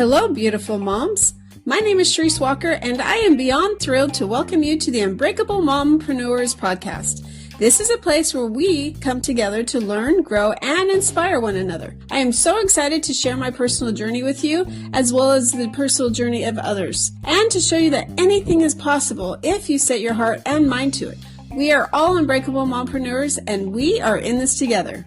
Hello, beautiful moms. My name is Sharice Walker, and I am beyond thrilled to welcome you to the Unbreakable Mompreneurs podcast. This is a place where we come together to learn, grow, and inspire one another. I am so excited to share my personal journey with you, as well as the personal journey of others, and to show you that anything is possible if you set your heart and mind to it. We are all Unbreakable Mompreneurs, and we are in this together.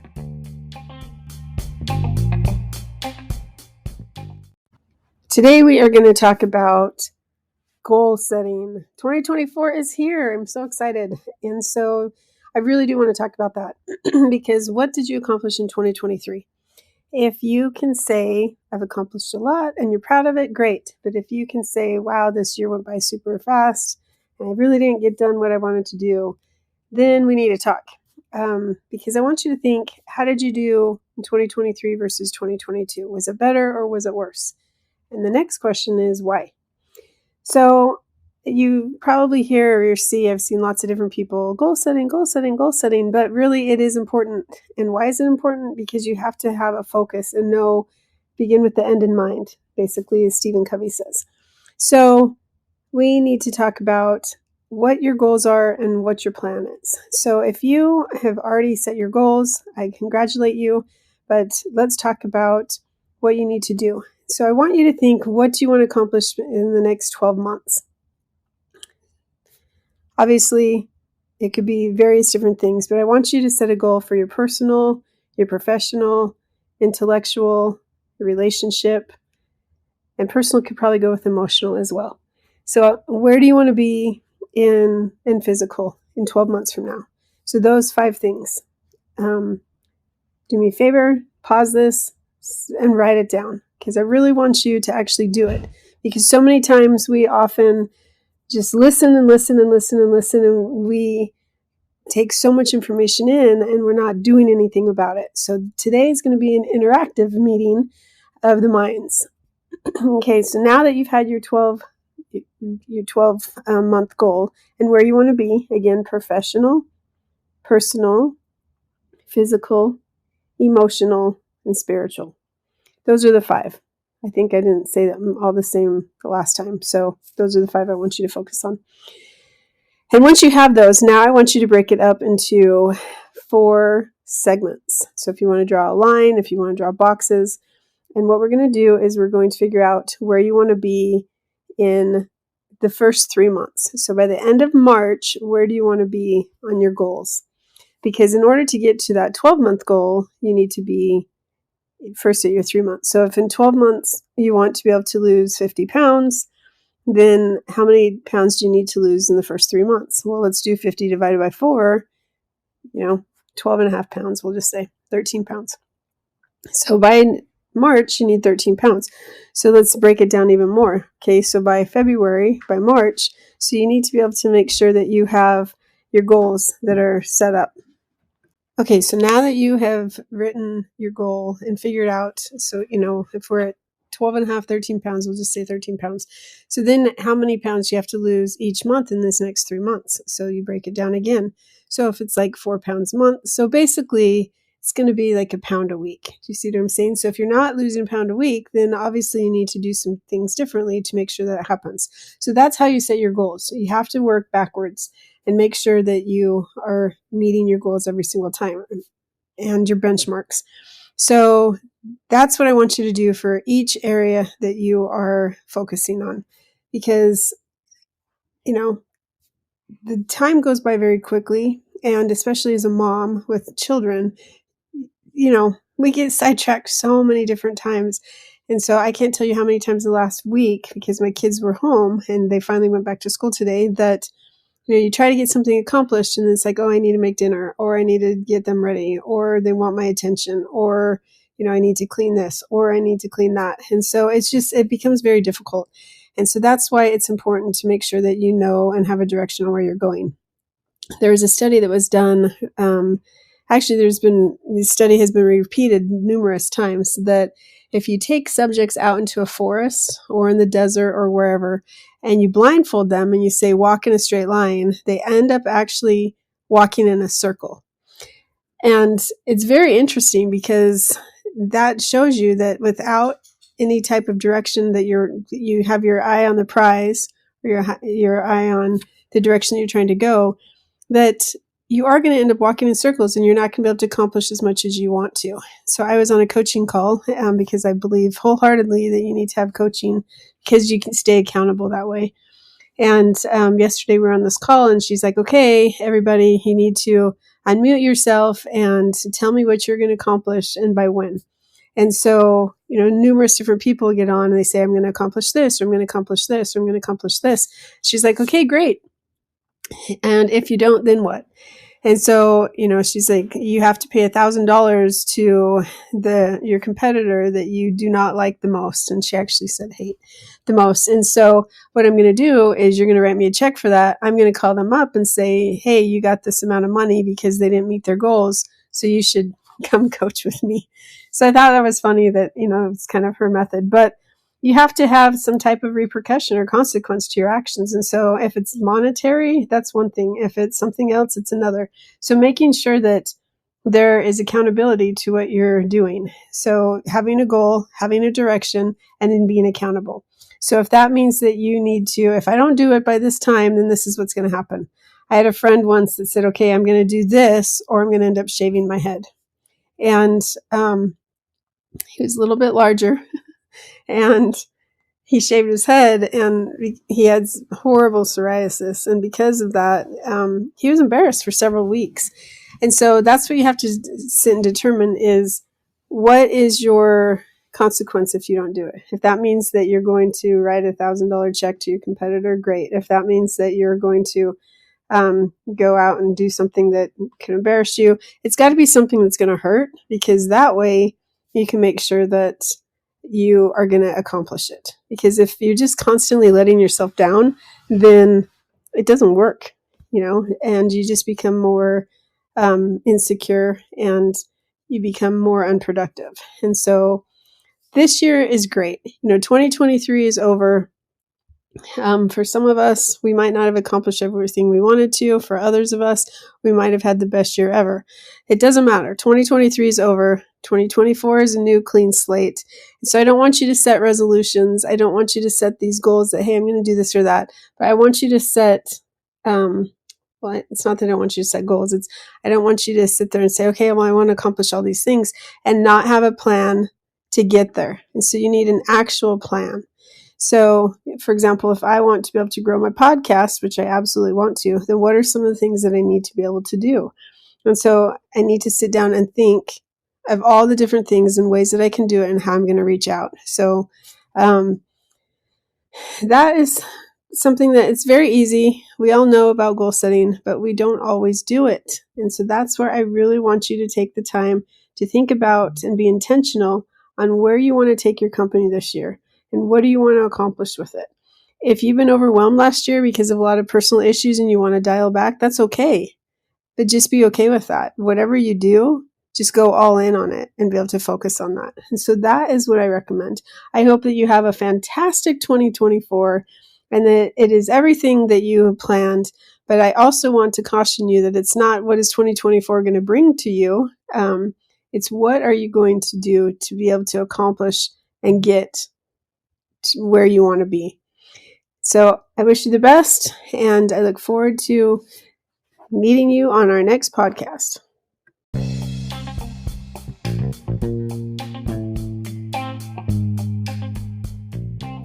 Today we are going to talk about goal setting. 2024 is here. I'm so excited. And so I really do want to talk about that because what did you accomplish in 2023? If you can say, I've accomplished a lot and you're proud of it, great. But if you can say, wow, this year went by super fast and I really didn't get done what I wanted to do, then we need to talk. Because I want you to think, how did you do in 2023 versus 2022? Was it better or was it worse? And the next question is why? So you probably hear or see, I've seen lots of different people, goal setting, but really it is important. And why is it important? Because you have to have a focus and begin with the end in mind, basically, as Stephen Covey says. So we need to talk about what your goals are and what your plan is. So if you have already set your goals, I congratulate you, but let's talk about what you need to do. So I want you to think, what do you want to accomplish in the next 12 months? Obviously, it could be various different things, but I want you to set a goal for your personal, your professional, intellectual, your relationship, and personal could probably go with emotional as well. So where do you want to be in physical in 12 months from now? So those 5 things. Do me a favor, pause this and write it down, because I really want you to actually do it. Because so many times we often just listen and we take so much information in and we're not doing anything about it. So today is going to be an interactive meeting of the minds. Okay, so now that you've had your 12 month goal and where you want to be, again, professional, personal, physical, emotional, and spiritual. Those are the 5. I think I didn't say them all the same the last time. So those are the 5 I want you to focus on. And once you have those, now I want you to break it up into 4 segments. So if you want to draw a line, if you want to draw boxes, and what we're going to do is we're going to figure out where you want to be in the first 3 months. So by the end of March, where do you want to be on your goals? Because in order to get to that 12-month goal, you need to be first at your 3 months. So if in 12 months you want to be able to lose 50 pounds, then how many pounds do you need to lose in the first 3 months? Well, let's do 50 divided by 4, 12 and a half pounds, we'll just say 13 pounds. So by March, you need 13 pounds. So let's break it down even more. Okay, so by March, so you need to be able to make sure that you have your goals that are set up. Okay, so now that you have written your goal and figured out, so, if we're at 12 and a half, 13 pounds, we'll just say 13 pounds. So then how many pounds do you have to lose each month in this next 3 months? So you break it down again. So if it's like 4 pounds a month, so basically it's going to be like a pound a week. Do you see what I'm saying? So if you're not losing a pound a week, then obviously you need to do some things differently to make sure that it happens. So that's how you set your goals. So you have to work backwards and make sure that you are meeting your goals every single time and your benchmarks. So that's what I want you to do for each area that you are focusing on, because, the time goes by very quickly. And especially as a mom with children, we get sidetracked so many different times. And so I can't tell you how many times the last week, because my kids were home and they finally went back to school today, that you try to get something accomplished and it's like, oh, I need to make dinner, or I need to get them ready, or they want my attention, or, I need to clean this, or I need to clean that. And so it becomes very difficult. And so that's why it's important to make sure that you know and have a direction on where you're going. There was a study that was done. This study has been repeated numerous times, that if you take subjects out into a forest or in the desert or wherever, and you blindfold them and you say, walk in a straight line, they end up actually walking in a circle. And it's very interesting because that shows you that without any type of direction that you have your eye on the prize, or your eye on the direction you're trying to go, that you are going to end up walking in circles and you're not going to be able to accomplish as much as you want to. So I was on a coaching call because I believe wholeheartedly that you need to have coaching because you can stay accountable that way. And yesterday we were on this call and she's like, okay, everybody, you need to unmute yourself and tell me what you're going to accomplish and by when. And so, numerous different people get on and they say, I'm going to accomplish this, or I'm going to accomplish this, or I'm going to accomplish this. She's like, okay, great. And if you don't, then what? And so, she's like, you have to pay $1,000 to your competitor that you do not like the most. And she actually said hate the most. And so what I'm going to do is you're going to write me a check for that. I'm going to call them up and say, hey, you got this amount of money because they didn't meet their goals. So you should come coach with me. So I thought that was funny that, it's kind of her method, but you have to have some type of repercussion or consequence to your actions. And so if it's monetary, that's one thing. If it's something else, it's another. So making sure that there is accountability to what you're doing. So having a goal, having a direction, and then being accountable. So if that means that you need to, if I don't do it by this time, then this is what's going to happen. I had a friend once that said, okay, I'm going to do this, or I'm going to end up shaving my head. And he was a little bit larger. And he shaved his head and he had horrible psoriasis. And because of that, he was embarrassed for several weeks. And so that's what you have to sit and determine is what is your consequence if you don't do it. If that means that you're going to write $1,000 check to your competitor, great. If that means that you're going to go out and do something that can embarrass you, it's got to be something that's going to hurt, because that way you can make sure that you are going to accomplish it. Because if you're just constantly letting yourself down, then it doesn't work, and you just become more insecure and you become more unproductive. And so this year is great. 2023 is over. For some of us, we might not have accomplished everything we wanted to. For others of us, we might have had the best year ever. It doesn't matter. 2023 is over. 2024 is a new clean slate. So I don't want you to set resolutions. I don't want you to set these goals that, hey, I'm going to do this or that. But I want you to set, well, it's not that I don't want you to set goals. I don't want you to sit there and say, okay, well, I want to accomplish all these things and not have a plan to get there. And so you need an actual plan. So, for example, if I want to be able to grow my podcast, which I absolutely want to, then what are some of the things that I need to be able to do? And so I need to sit down and think of all the different things and ways that I can do it and how I'm going to reach out. So that is something that it's very easy. We all know about goal setting, but we don't always do it. And so that's where I really want you to take the time to think about and be intentional on where you want to take your company this year. And what do you want to accomplish with it? If you've been overwhelmed last year because of a lot of personal issues and you want to dial back, that's okay. But just be okay with that. Whatever you do, just go all in on it and be able to focus on that. And so that is what I recommend. I hope that you have a fantastic 2024 and that it is everything that you have planned. But I also want to caution you that it's not what is 2024 going to bring to you. It's what are you going to do to be able to accomplish and get where you want to be. So I wish you the best, and I look forward to meeting you on our next podcast.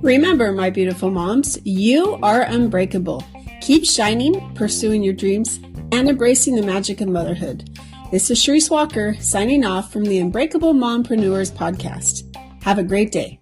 Remember, my beautiful moms, you are unbreakable. Keep shining, pursuing your dreams, and embracing the magic of motherhood. This is Sharice Walker signing off from the Unbreakable Mompreneurs podcast. Have a great day.